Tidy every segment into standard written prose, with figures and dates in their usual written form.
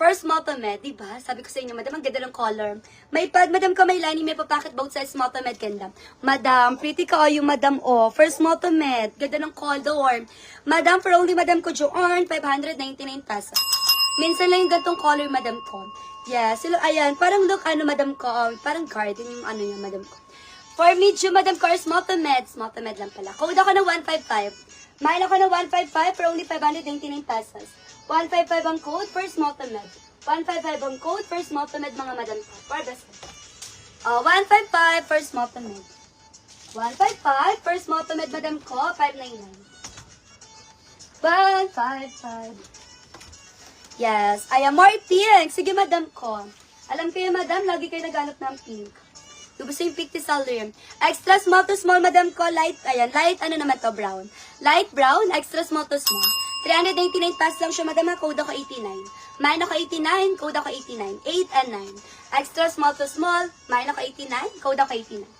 First Multimed, diba? Sabi ko sa inyo, madam, ang ganda ng color. May pad, madam, kamay lining, may papacket both sides Multimed ganda. Madam, pretty ka yung madam, oh. First Multimed, ganda ng color. Madam, for only madam ko, Joanne, 599 pesos. Minsan lang yung gantong color, madam ko. Yes, ayan, parang look, madam ko, parang garden yung yung madam ko. For medium, madam ko, Multimed lang pala. Code ako ng 155. Mahal ako ng 155 for only 599 pesos. 155 ang code, first Multimed. 155 ang code, first Multimed, mga madam ko. For best. 155, first Multimed. 155, first Multimed, madam ko, 599. 155. Yes, I am more pink. Sige, madam ko. Alam kayo, madam, lagi kayo naghanap ng pink. Gusto yung pink tisalim. Extra small to small, madam ko, light, ayan, light, naman to, brown. Light brown, extra small to small. 399 pesos lang siya, madam, code ako 89. Mine ako 89, code ako 89. 8 and 9. Extra small to small, mine ako 89, code ako 89.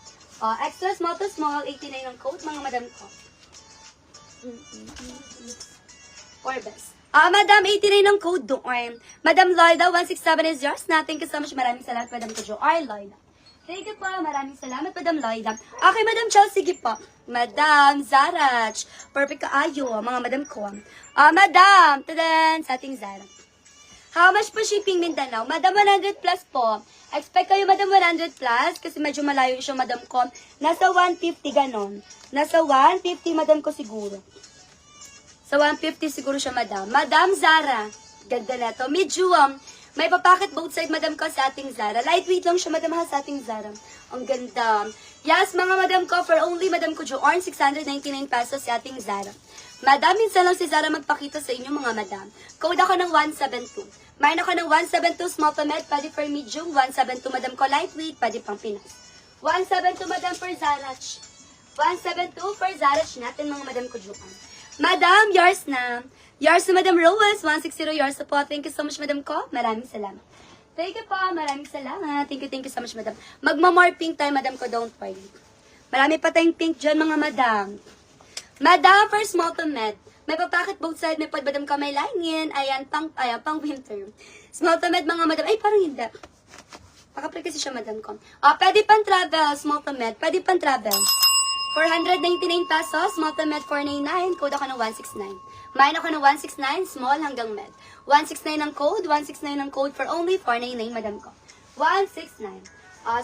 Extra small to small, 89 ang code, mga madam ko. Or best. Madam, 89 ang code doon. Madam Lloyda, 167 is yours na. Thank you so much. Maraming salamat, madam ko, Joanne Lloyda. Thank you po. Maraming salamat, Madam Lloyda. Okay, Madam Chelsea, sige po. Madam Zarach. Perfect kaayo, mga madam ko. Madam, tadan, sa ating Zara. How much po shipping Mindanao? Madam, 100 plus po. Expect kayo, Madam, 100 plus, kasi medyo malayo siya, Madam ko. Nasa 150, ganon. Nasa 150, Madam ko siguro. Sa 150 siguro siya, Madam. Madam Zara. Ganda na to. Medium. May papacket both side, madam ko, sa ating Zara. Lightweight lang siya, madam, ha, sa ating Zara. Ang ganda. Yes, mga madam ko, for only, madam ko, Joanne, 699 pesos sa ating Zara. Madam, minsan lang si Zara magpakita sa inyo, mga madam. Code ako ng 172. Mine ako ng 172, small to med, pwede for medium. 172, madam ko, lightweight, pwede pang Pinas. 172, madam, for Zarach. 172 for Zarach natin, mga madam ko, Joanne. Madam, yours na. Yours na, Madam Rose. 160 yours na po. Thank you so much, Madam ko. Maraming salamat. Thank you po. Maraming salamat. Thank you so much, Madam. Magmamore pink tayo, Madam ko. Don't worry. Marami pa tayong pink dyan, mga Madam. Madam, for small to med. May papacket both side. May pod, Madam ko, may lining. Ayan, pang winter. Small to med, mga Madam. Ay, parang hindi. Pakapre kasi siya, Madam ko. Pwede pang travel. Small to med. Pwede pang travel. 499 pesos. Small to med, 499. Code ako ng 169. Mine ako ng 169, small hanggang med. 169 ang code, 169 ang code for only 499, madam ko. 169.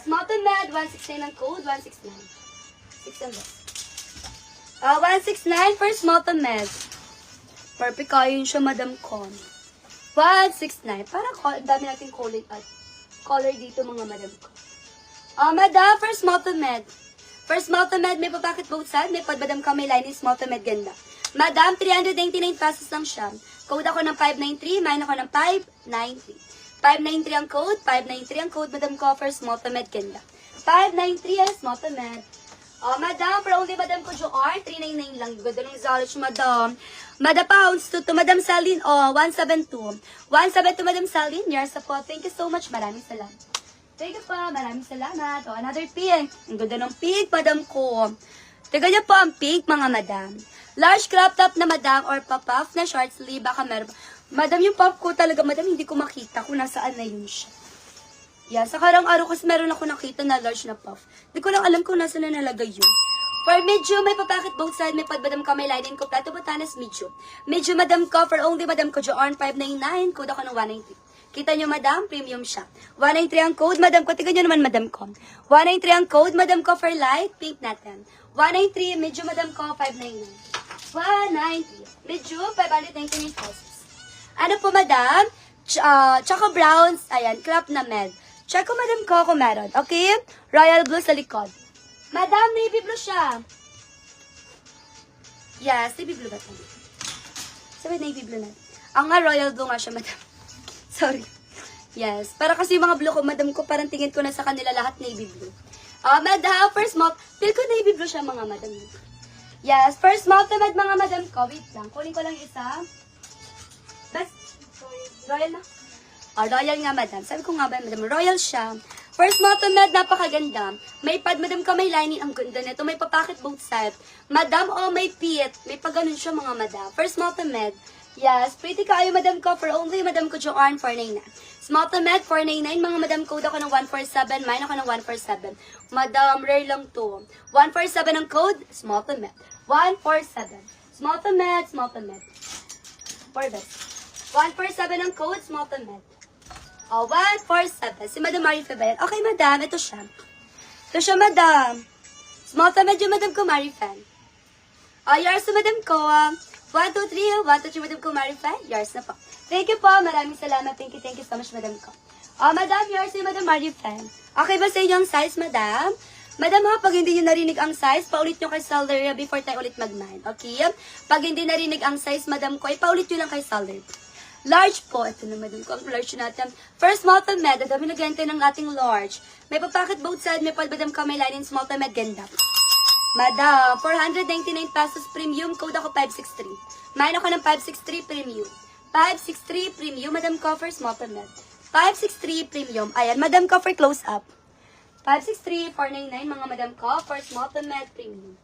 Small to med, 169 ang code, 169. 169 for small to med. Perfect kayo yun siya, madam ko. 169. Parang dami natin color dito, mga madam ko. Madam, for small to med. For small to med, may papacket both side. May pod, madam ko, may lining, small to med, ganda. Madam, 399 pesos lang siya. Code ako ng 593, mine ako ng 593. 593 ang code, 593 ang code, madam ko, for small to med, ganda. 593 ang small to med. Madam, for only madam ko, Joanne, 399 lang. Ganda ng Zarach, madam. Madam Pounds to Madam Saline, 172. 172, Madam Saline, yours po. Thank you so much, maraming salamat. Thank you po, maraming salamat. Another pink. Ang ganda ng pink, madam ko. Tignan niyo po ang pink, mga madam. Large crop top na, madam, or pop-off na short sleeve, baka meron. Madam, yung pop ko talaga, madam, hindi ko makita kung nasaan na yun siya. Yeah, sa karang araw kasi meron ako nakita na large na puff. Hindi ko lang alam kung nasaan na nalagay yun. For medium, may papacket both side, may pod, madam ko, may lining ko, plato botanas, medium. Medium, madam ko, for only, madam ko, Joanne, 599, code ako ng 193. Kita nyo, madam, premium siya. 193 ang code, madam ko, tignan nyo naman, madam ko. 193 ang code, madam ko, for light, pink natin. 193, medium, madam ko, 599. 190. Medyo 599 pesos. Ano po, madam? Choco browns. Ayan, crop na med. Check ko, madam ko, kung meron. Okay? Royal blue sa likod. Madam, navy blue siya. Yes, navy blue ba ito? Sabi, navy blue na. Ang nga, royal blue nga siya, madam. Sorry. Yes. Para kasi yung mga blue ko, madam ko, parang tingin ko na sa kanila lahat navy blue. Madam, first mock. Feel ko navy blue siya, mga madam. Yes, first multimed, mga madam ko. Wait lang, kunin ko lang isa. Best, royal na? Royal nga, madam. Sabi ko nga ba, madam, royal siya. First multimed, napakaganda. May pad, madam ko, may lining. Ang ganda nito. May papacket both side. Madam, may pit. May paganon siya, mga madam. First multimed. Yes, pretty kaayo, madam ko. For only, madam ko, Joanne, 499. Small to med, 499. Mga madam, code ako ng 147. Mine ako ng 147. Madam, rare lang to. 147 ang code, small to med. 147. Small to med, small to med. For best. 147 ang code, small to med. Oh, 147. Si Madam Marife ba yan? Okay, madam, ito siya. Ito siya, madam. Small to med yung madam ko, Marife. Oh, yours na madam ko. 1, 2, 3. 1, 2, 3, madam ko, Marife. Yours na po. Thank you po. Maraming salamat. Thank you so much, madam ko. Oh, madam, yours na madam Marife. Okay ba sa inyo ang size, madam? Madam ha, pag hindi nyo narinig ang size, paulit nyo kay Salder before tayo ulit mag-mind. Okay? Pag hindi narinig ang size, madam ko, ipaulit nyo lang kay Salder. Large po. Ito na, madam ko, ang large natin. First, small to med. Dami na ganito ng ating large. May papacket both side. May pal, madam ka, may line in small to med. Ganda. Madam, 499 pesos premium. Code ako 563. Mine ako ng 563 premium. 563 premium. Madam ko for small to med. 563 premium. Ayan, madam ko for close up. 563, 499, mga madam ko, for small to med premium.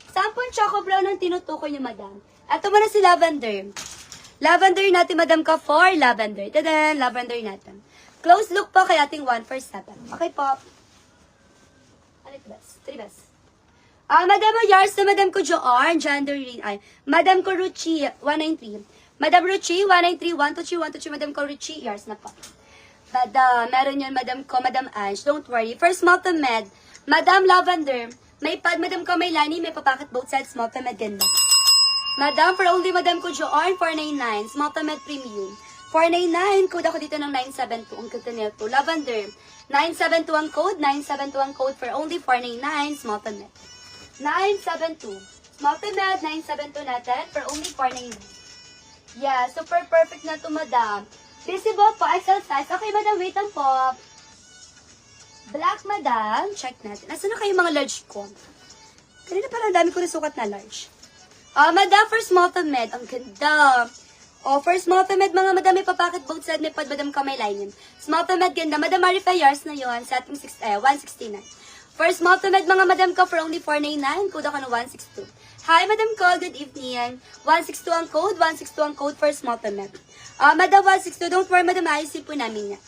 Sample choco brown ang tinutukoy niyo, madam. Ito muna si lavender. Lavender natin, madam ko, for lavender. Tadan, lavender natin. Close look po kay ating 147. Okay po. Alit best? 3 best. Madam mo, yours na madam ko, Joanne, gender ring. Ay, madam ko, Ruchi, 193. Madam Ruchi, 193, 123, 123, madam ko, Ruchi, yours na po. Madam, meron yan, madam ko, madam Ange. Don't worry. First, small to med. Madam Lavender. May pad, madam ko, may lani. May papacket both sides. Small to med, ganda. Madam, for only madam ko, Joanne, 499. Small to med premium. 499. Code ako dito ng 972. Ang ganda nito. Lavender. 972 ang code. 972 ang code for only 499. Small to med. 972. Small to med. 972 natin for only 499. Yeah, super perfect na to, madam. Visible po, XL size. Okay, madam, wait lang po. Black, madam. Check natin. Nasaan na kayo mga large ko? Kanina parang dami ko nasukat na large. Madam, for small to med. Ang ganda. For small to med, mga madam, may papacket both side. May pad, madam, kamay line. Small to med, ganda. Madam, Marifa, yours na yun. Sa ating 169. For small to med, mga madam ko, for only 499. Code ako ng 162. Hi, madam ko. Good evening. 162 ang code. 162 ang code for small to med. Madam 162, don't worry, madam, ayusin po namin yan.